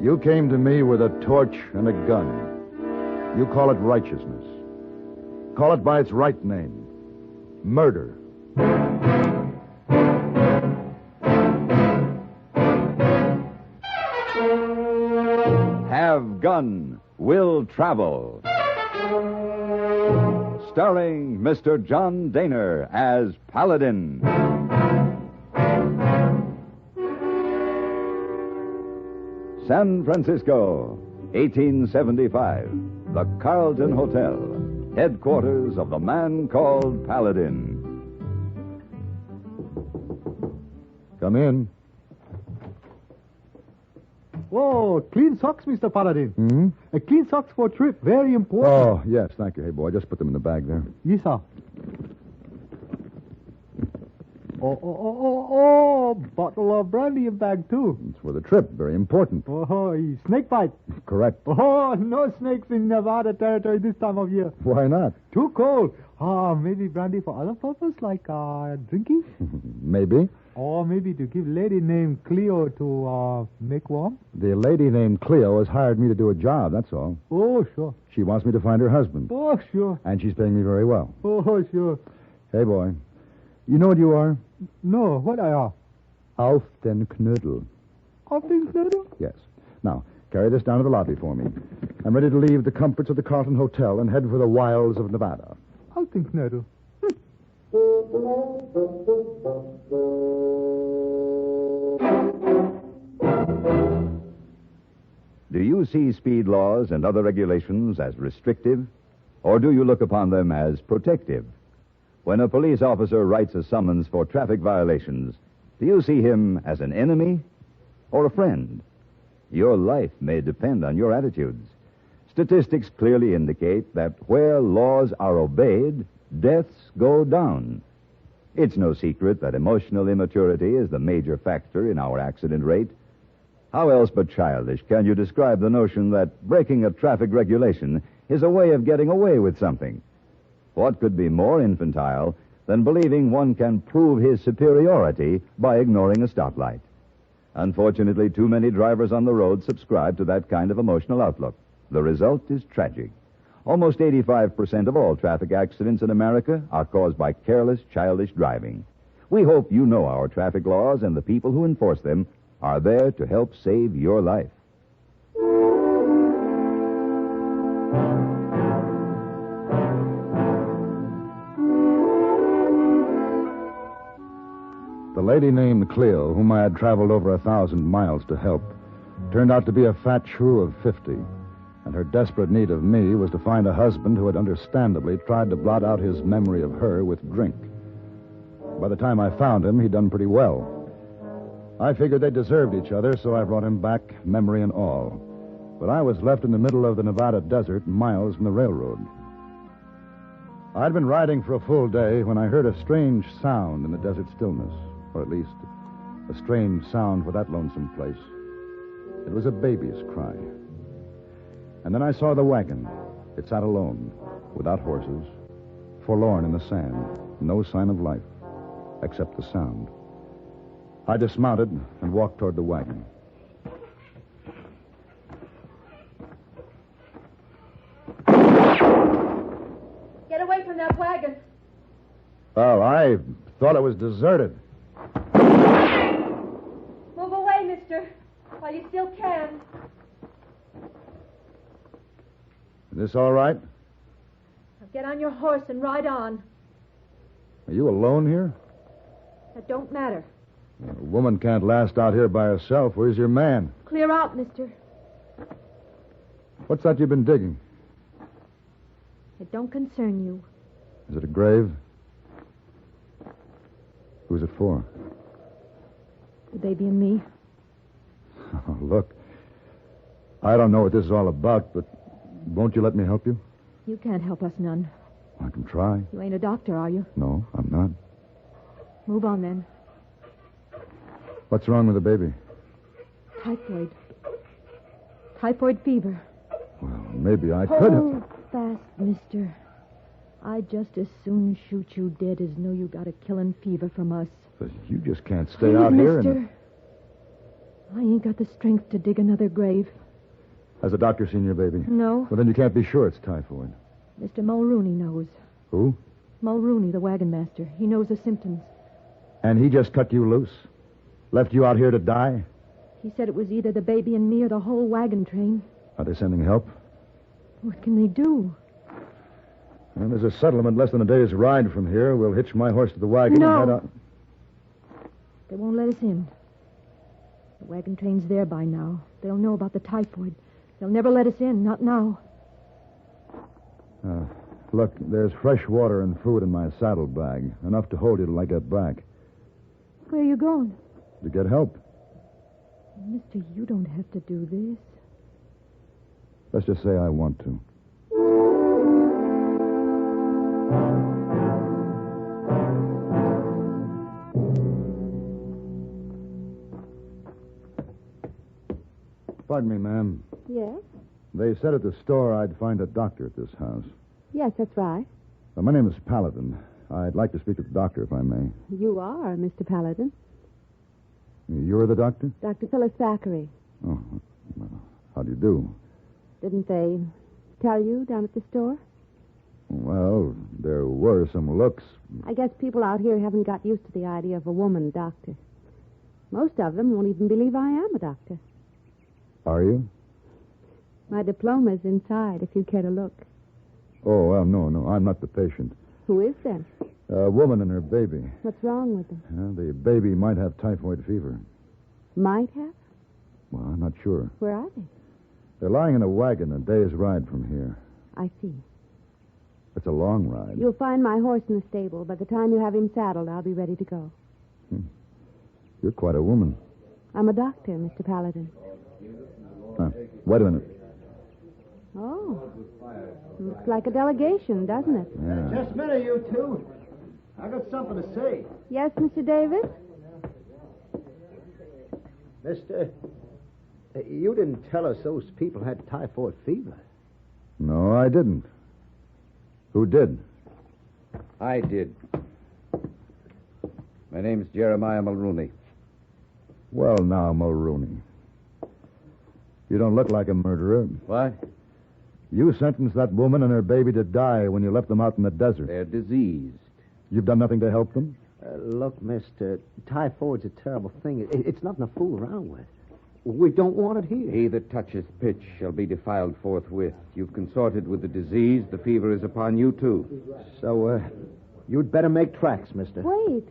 You came to me with a torch and a gun. You call it righteousness. Call it by its right name. Murder. Have Gun, Will Travel. Starring Mr. John Daner as Paladin. San Francisco, 1875. The Carlton Hotel, headquarters of the man called Paladin. Come in. Oh, clean socks, Mr. Paladin. Hmm? Clean socks for trip. Very important. Oh, yes, thank you. Hey, boy, just put them in the bag there. Yes, sir. Oh, bottle of brandy in bag, too. It's for the trip. Very important. Oh, snake bite. Correct. Oh, no snakes in Nevada territory this time of year. Why not? Too cold. Maybe brandy for other purpose, like drinking? Maybe. Or maybe to give lady named Cleo to make warm? The lady named Cleo has hired me to do a job, that's all. Oh, sure. She wants me to find her husband. Oh, sure. And she's paying me very well. Oh, sure. Hey, boy, you know what you are? No, what I are? Auf den Knödel. Auf den Knödel? Yes. Now, carry this down to the lobby for me. I'm ready to leave the comforts of the Carlton Hotel and head for the wilds of Nevada. Auf den Knödel. Do you see speed laws and other regulations as restrictive, or do you look upon them as protective? When a police officer writes a summons for traffic violations, do you see him as an enemy or a friend? Your life may depend on your attitudes. Statistics clearly indicate that where laws are obeyed, deaths go down. It's no secret that emotional immaturity is the major factor in our accident rate. How else but childish can you describe the notion that breaking a traffic regulation is a way of getting away with something? What could be more infantile than believing one can prove his superiority by ignoring a stoplight? Unfortunately, too many drivers on the road subscribe to that kind of emotional outlook. The result is tragic. Almost 85% of all traffic accidents in America are caused by careless, childish driving. We hope you know our traffic laws and the people who enforce them are there to help save your life. The lady named Cleo, whom I had traveled over 1,000 miles to help, turned out to be a fat shrew of 50, and her desperate need of me was to find a husband who had understandably tried to blot out his memory of her with drink. By the time I found him, he'd done pretty well. I figured they deserved each other, so I brought him back, memory and all. But I was left in the middle of the Nevada desert, miles from the railroad. I'd been riding for a full day when I heard a strange sound in the desert stillness, or at least a strange sound for that lonesome place. It was a baby's cry. And then I saw the wagon. It sat alone, without horses, forlorn in the sand, no sign of life, except the sound. I dismounted and walked toward the wagon. Get away from that wagon. Oh, I thought it was deserted. Move away, mister, while you still can. Is this all right? Now get on your horse and ride on. Are you alone here? That don't matter. A woman can't last out here by herself. Where's your man? Clear out, mister. What's that you've been digging? It don't concern you. Is it a grave? Who's it for? The baby and me. Oh, look, I don't know what this is all about, but won't you let me help you? You can't help us none. I can try. You ain't a doctor, are you? No, I'm not. Move on, then. What's wrong with the baby? Typhoid. Typhoid fever. Well, maybe I could have... Hold fast, mister. I'd just as soon shoot you dead as know you got a killing fever from us. But you just can't stay Please, out here mister. and... I ain't got the strength to dig another grave. Has the doctor seen your baby? No. Well, then you can't be sure it's typhoid. Mr. Mulrooney knows. Who? Mulrooney, the wagon master. He knows the symptoms. And he just cut you loose? Left you out here to die? He said it was either the baby and me or the whole wagon train. Are they sending help? What can they do? Well, there's a settlement less than a day's ride from here. We'll hitch my horse to the wagon No. and head out. They won't let us in. The wagon train's there by now. They'll know about the typhoid. They'll never let us in, not now. Look, there's fresh water and food in my saddlebag. Enough to hold you till I get back. Where are you going? To get help. Mister, you don't have to do this. Let's just say I want to. Pardon me, ma'am. Yes? They said at the store I'd find a doctor at this house. Yes, that's right. My name is Paladin. I'd like to speak to the doctor, if I may. You are, Mr. Paladin. You're the doctor? Dr. Phyllis Thackeray. Oh, well, how do you do? Didn't they tell you down at the store? Well, there were some looks. I guess people out here haven't got used to the idea of a woman doctor. Most of them won't even believe I am a doctor. Are you? My diploma's inside, if you care to look. Oh, well, no, I'm not the patient. Who is then? A woman and her baby. What's wrong with them? The baby might have typhoid fever. Might have? Well, I'm not sure. Where are they? They're lying in a wagon a day's ride from here. I see. It's a long ride. You'll find my horse in the stable. By the time you have him saddled, I'll be ready to go. You're quite a woman. I'm a doctor, Mr. Paladin. Wait a minute. Oh. Looks like a delegation, doesn't it? Yeah. Just a minute, you two. I got something to say. Yes, Mr. Davis? Mister, you didn't tell us those people had typhoid fever. No, I didn't. Who did? I did. My name's Jeremiah Mulrooney. Well, now, Mulrooney. You don't look like a murderer. What? You sentenced that woman and her baby to die when you left them out in the desert. They're diseased. You've done nothing to help them? Look, mister, typhoid's a terrible thing. It's nothing to fool around with. We don't want it here. He that toucheth pitch shall be defiled forthwith. You've consorted with the disease. The fever is upon you, too. So, you'd better make tracks, mister. Wait.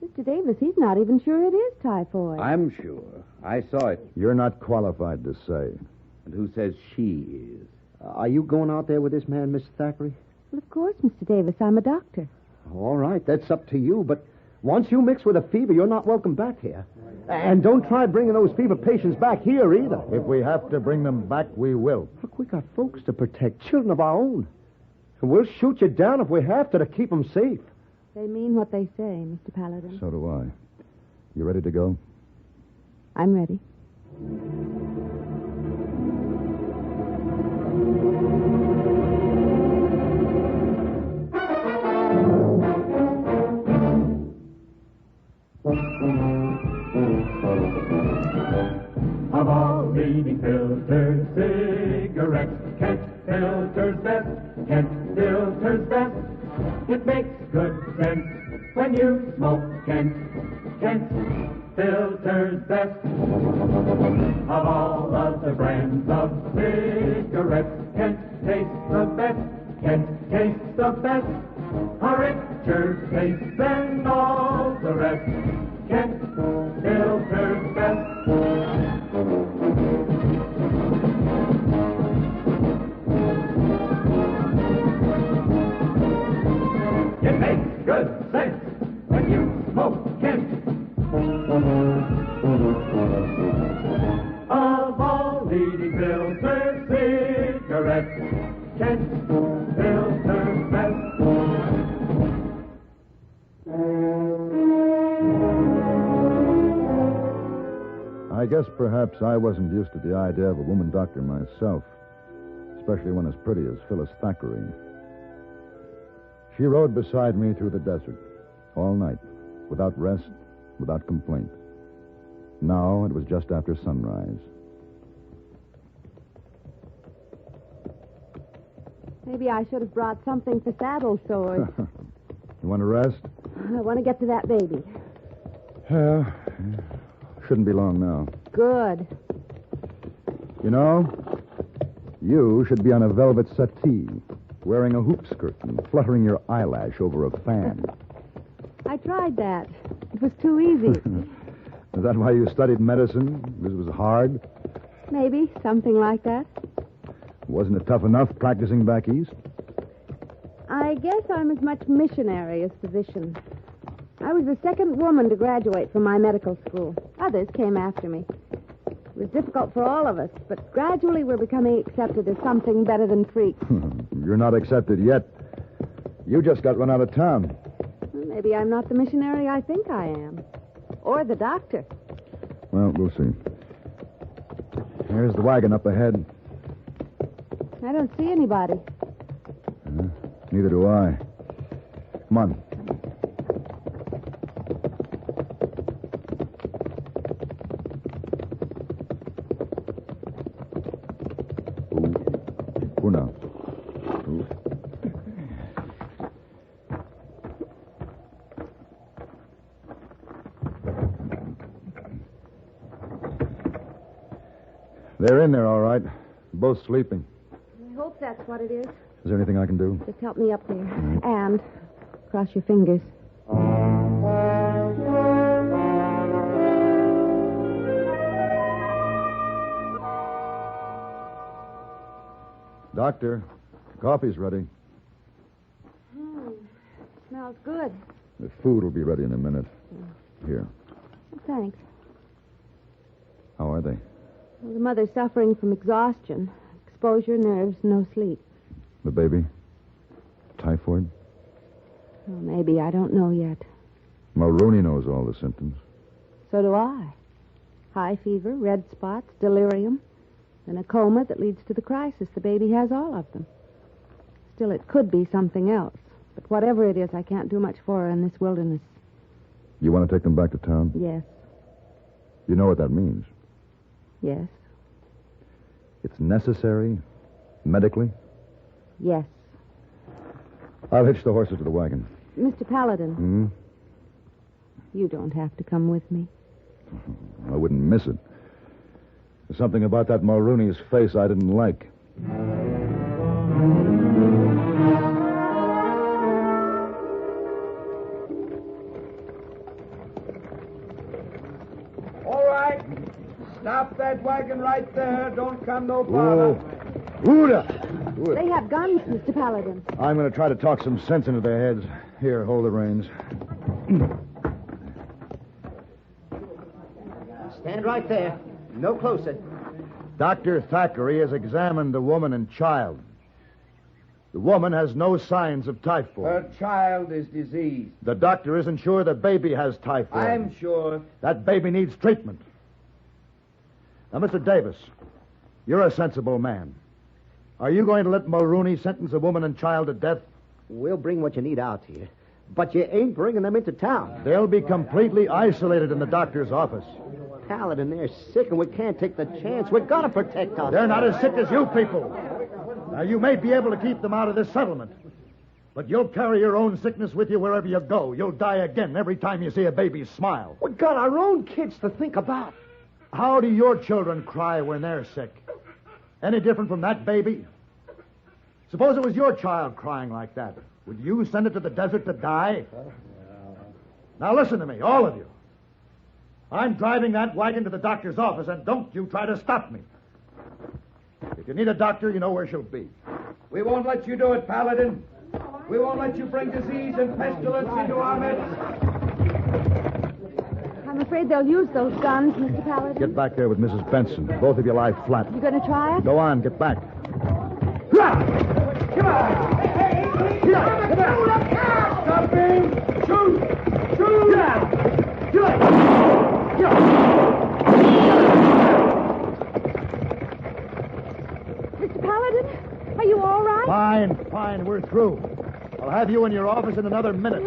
Mr. Davis, he's not even sure it is typhoid. I'm sure. I saw it. You're not qualified to say. And who says she is? Are you going out there with this man, Mr. Thackeray? Well, of course, Mr. Davis. I'm a doctor. All right, that's up to you, but once you mix with a fever, you're not welcome back here. And don't try bringing those fever patients back here either. If we have to bring them back, we will. Look, we got folks to protect, children of our own. And we'll shoot you down if we have to keep them safe. They mean what they say, Mr. Paladin. So do I. You ready to go? I'm ready. Of all leading filtered cigarettes, Kent filters best, Kent filters best. It makes good sense when you smoke Kent, Kent filters best. Of all other brands of cigarettes, Kent tastes the best, Kent tastes the best. A richer taste than all the rest, Kent filters best. It makes good sense when you smoke Kent. Of all leading filter cigarettes, Kent filters best. I guess perhaps I wasn't used to the idea of a woman doctor myself, especially one as pretty as Phyllis Thackeray. She rode beside me through the desert all night, without rest, without complaint. Now it was just after sunrise. Maybe I should have brought something for saddle sores. You want to rest? I want to get to that baby. Yeah. Shouldn't be long now. Good. You know, you should be on a velvet settee, wearing a hoop skirt and fluttering your eyelash over a fan. I tried that. It was too easy. Is that why you studied medicine? This was hard? Maybe, something like that. Wasn't it tough enough practicing back east? I guess I'm as much missionary as physician. I was the second woman to graduate from my medical school. Others came after me. It was difficult for all of us, but gradually we're becoming accepted as something better than freaks. You're not accepted yet. You just got run out of town. Well, maybe I'm not the missionary I think I am. Or the doctor. Well, we'll see. Here's the wagon up ahead. I don't see anybody. Neither do I. Come on. Ooh, now. Ooh. They're in there, all right. Both sleeping. I hope that's what it is. Is there anything I can do? Just help me up there. And cross your fingers. Doctor, coffee's ready. Smells good. The food will be ready in a minute. Here. Thanks. How are they? Well, the mother's suffering from exhaustion, exposure, nerves, no sleep. The baby? Typhoid? Well, maybe. I don't know yet. Mulrooney knows all the symptoms. So do I. High fever, red spots, delirium, and a coma that leads to the crisis. The baby has all of them. Still, it could be something else. But whatever it is, I can't do much for her in this wilderness. You want to take them back to town? Yes. You know what that means? Yes. It's necessary, medically? Yes. I'll hitch the horses to the wagon. Mr. Paladin. You don't have to come with me. I wouldn't miss it. There's something about that Mulrooney's face I didn't like. All right. Stop that wagon right there. Don't come no farther. Ooda! They have guns, Mr. Paladin. I'm going to try to talk some sense into their heads. Here, hold the reins. Stand right there. No closer. Dr. Thackeray has examined the woman and child. The woman has no signs of typhoid. Her child is diseased. The doctor isn't sure the baby has typhoid. I'm sure. That baby needs treatment. Now, Mr. Davis, you're a sensible man. Are you going to let Mulrooney sentence a woman and child to death? We'll bring what you need out here. But you ain't bringing them into town. They'll be completely isolated in the doctor's office. Paladin, they're sick, and we can't take the chance. We've got to protect us. They're not as sick as you people. Now, you may be able to keep them out of this settlement, but you'll carry your own sickness with you wherever you go. You'll die again every time you see a baby smile. We've got our own kids to think about. How do your children cry when they're sick? Any different from that baby? Suppose it was your child crying like that. Would you send it to the desert to die? Now listen to me, all of you. I'm driving that wagon to the doctor's office, and don't you try to stop me. If you need a doctor, you know where she'll be. We won't let you do it, Paladin. We won't let you bring disease and pestilence into our midst. I'm afraid they'll use those guns, Mr. Paladin. Get back there with Mrs. Benson. Both of you lie flat. You going to try it? Go on, get back. Come on! Stop him! Shoot! Shoot! Mr. Paladin, are you all right? Fine, we're through. I'll have you in your office in another minute.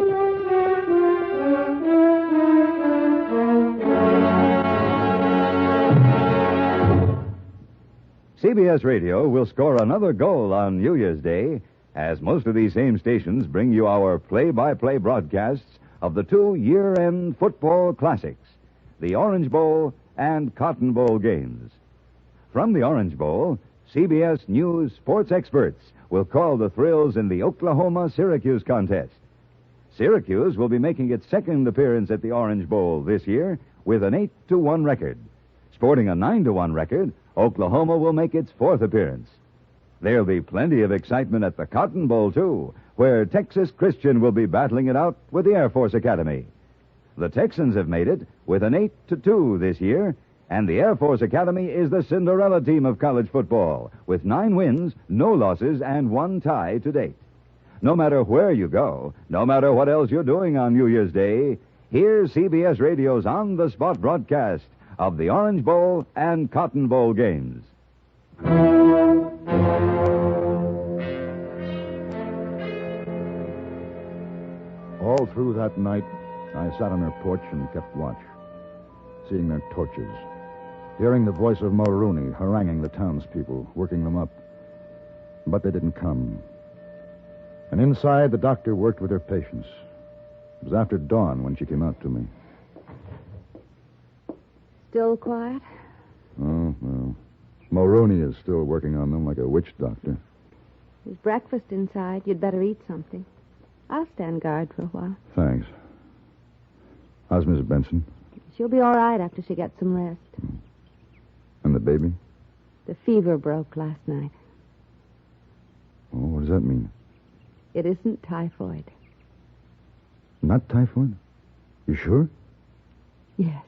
CBS Radio will score another goal on New Year's Day, as most of these same stations bring you our play-by-play broadcasts of the two year-end football classics, the Orange Bowl and Cotton Bowl games. From the Orange Bowl, CBS News sports experts will call the thrills in the Oklahoma-Syracuse contest. Syracuse will be making its second appearance at the Orange Bowl this year with an 8-1 record. Sporting a 9-1 record, Oklahoma will make its fourth appearance. There'll be plenty of excitement at the Cotton Bowl, too, where Texas Christian will be battling it out with the Air Force Academy. The Texans have made it with an 8-2 this year, and the Air Force Academy is the Cinderella team of college football, with 9 wins, no losses, and 1 tie to date. No matter where you go, no matter what else you're doing on New Year's Day, here's CBS Radio's on-the-spot broadcast of the Orange Bowl and Cotton Bowl games. All through that night, I sat on her porch and kept watch, seeing their torches, hearing the voice of Mulrooney haranguing the townspeople, working them up. But they didn't come. And inside, the doctor worked with her patients. It was after dawn when she came out to me. Still quiet? Oh, well. Mulrooney is still working on them like a witch doctor. There's breakfast inside. You'd better eat something. I'll stand guard for a while. Thanks. How's Miss Benson? She'll be all right after she gets some rest. And the baby? The fever broke last night. Oh, what does that mean? It isn't typhoid. Not typhoid? You sure? Yes.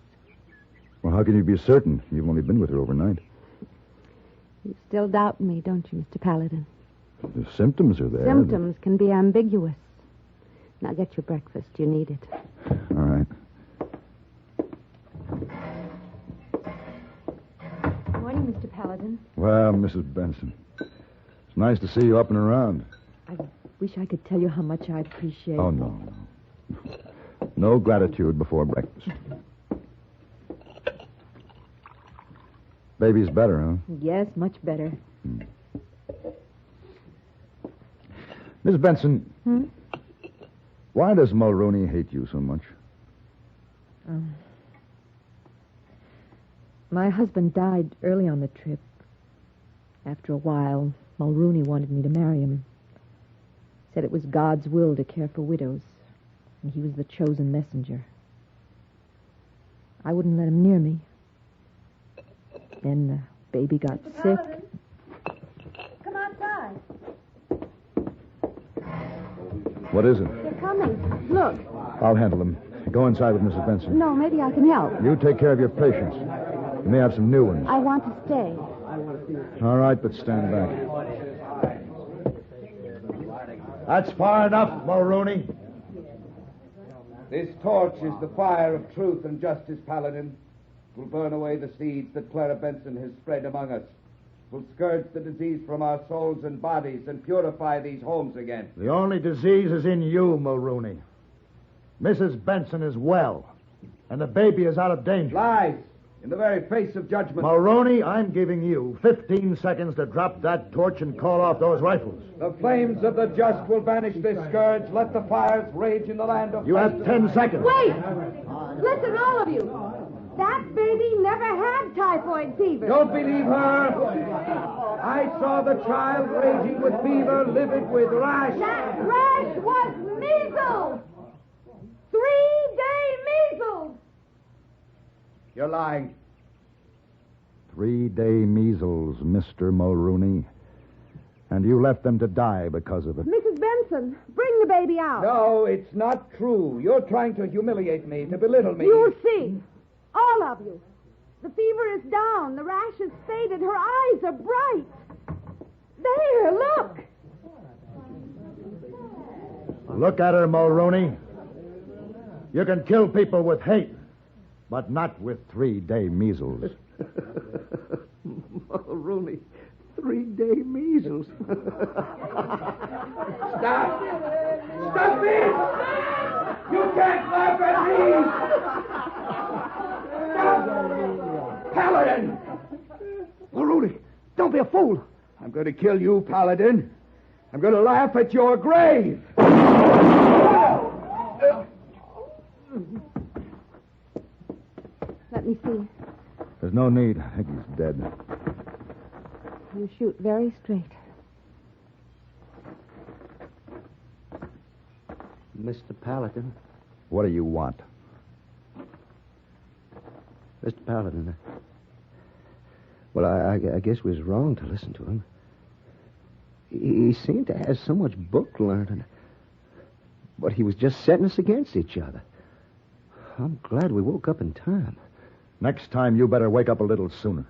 Well, how can you be certain? You've only been with her overnight. You still doubt me, don't you, Mr. Paladin? The symptoms are there. Symptoms can be ambiguous. Now get your breakfast. You need it. All right. Morning, Mr. Paladin. Well, Mrs. Benson, it's nice to see you up and around. I wish I could tell you how much I appreciate. Oh, no. No gratitude before breakfast. Baby's better, huh? Yes, much better. Miss Benson, Hmm? why does Mulrooney hate you so much? My husband died early on the trip. After a while, Mulrooney wanted me to marry him. Said it was God's will to care for widows, and he was the chosen messenger. I wouldn't let him near me. Then the baby got sick. Come outside. What is it? They're coming. Look. I'll handle them. Go inside with Mrs. Benson. No, maybe I can help. You take care of your patients. You may have some new ones. I want to stay. All right, but stand back. That's far enough, Mulrooney. This torch is the fire of truth and justice, Paladin. It will burn away the seeds that Clara Benson has spread among us. It will scourge the disease from our souls and bodies and purify these homes again. The only disease is in you, Mulrooney. Mrs. Benson is well, and the baby is out of danger. Lies! In the very face of judgment. Mulrooney, I'm giving you 15 seconds to drop that torch and call off those rifles. The flames of the just will banish this scourge. Let the fires rage in the land of... You have 10 seconds. Wait! Listen, all of you. That baby never had typhoid fever. Don't believe her. I saw the child raging with fever, livid with rash. That rash was measles. 3-day measles. You're lying. 3-day measles, Mr. Mulrooney. And you left them to die because of it. Mrs. Benson, bring the baby out. No, it's not true. You're trying to humiliate me, to belittle me. You'll see. All of you. The fever is down. The rash has faded. Her eyes are bright. There, look. Look at her, Mulrooney. You can kill people with hate, but not with 3-day measles. Mulrooney, 3-day measles. Stop! Stop this! You can't laugh at me! Stop! Paladin! Mulrooney, don't be a going to kill you, Paladin. I'm going to laugh at your grave. Let me see. There's no need. I think he's dead. You shoot very straight. Mr. Paladin. What do you want? Mr. Paladin. Well, I guess we was wrong to listen to him. He seemed to have so much book learning. But he was just setting us against each other. I'm glad we woke up in time. Next time, you better wake up a little sooner.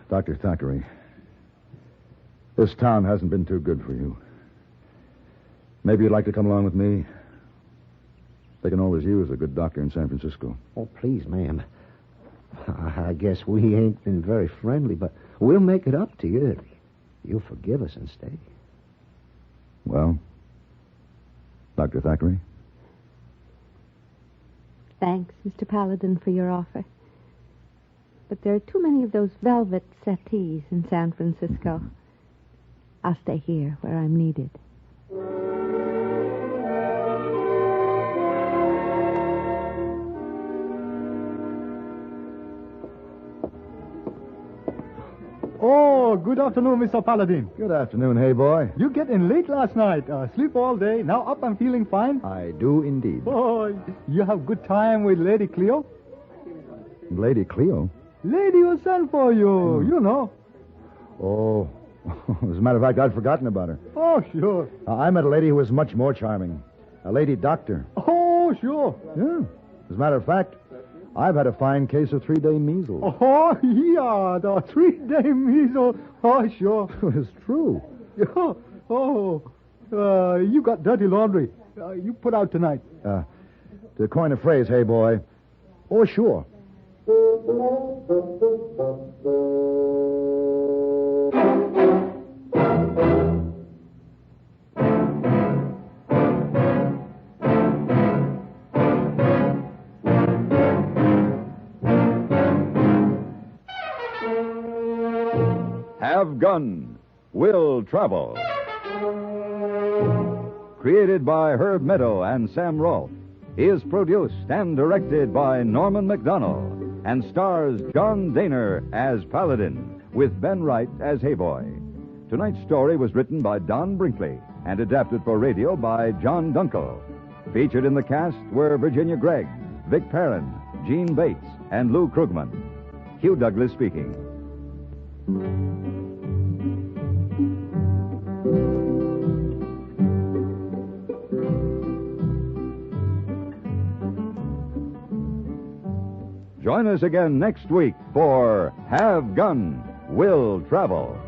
Dr. Thackeray, this town hasn't been too good for you. Maybe you'd like to come along with me. They can always use a good doctor in San Francisco. Oh, please, ma'am. I guess we ain't been very friendly, but we'll make it up to you if you'll forgive us and stay. Well, Dr. Thackeray? Thanks, Mr. Paladin, for your offer. But there are too many of those velvet settees in San Francisco. I'll stay here where I'm needed. Oh, good afternoon, Mr. Paladin. Good afternoon, hey boy. You get in late last night. Sleep all day. Now up and feeling fine. I do indeed. Oh, you have good time with Lady Cleo? Lady Cleo? Lady who sent for you, you know. Oh, as a matter of fact, I'd forgotten about her. Oh, sure. I met a lady who was much more charming. A lady doctor. Oh, sure. Yeah. As a matter of fact, I've had a fine case of 3-day measles. Oh, yeah, the 3-day measles. Oh, sure. It's true. Yeah. Oh, you got dirty laundry. You put out tonight. To coin a phrase, hey boy. Oh, sure. Have Gun, Will Travel. Created by Herb Meadow and Sam Rolfe, is produced and directed by Norman McDonnell and stars John Daner as Paladin with Ben Wright as Hayboy. Tonight's story was written by Don Brinkley and adapted for radio by John Dunkel. Featured in the cast were Virginia Gregg, Vic Perrin, Gene Bates, and Lou Krugman. Hugh Douglas speaking. Join us again next week for Have Gun, Will Travel.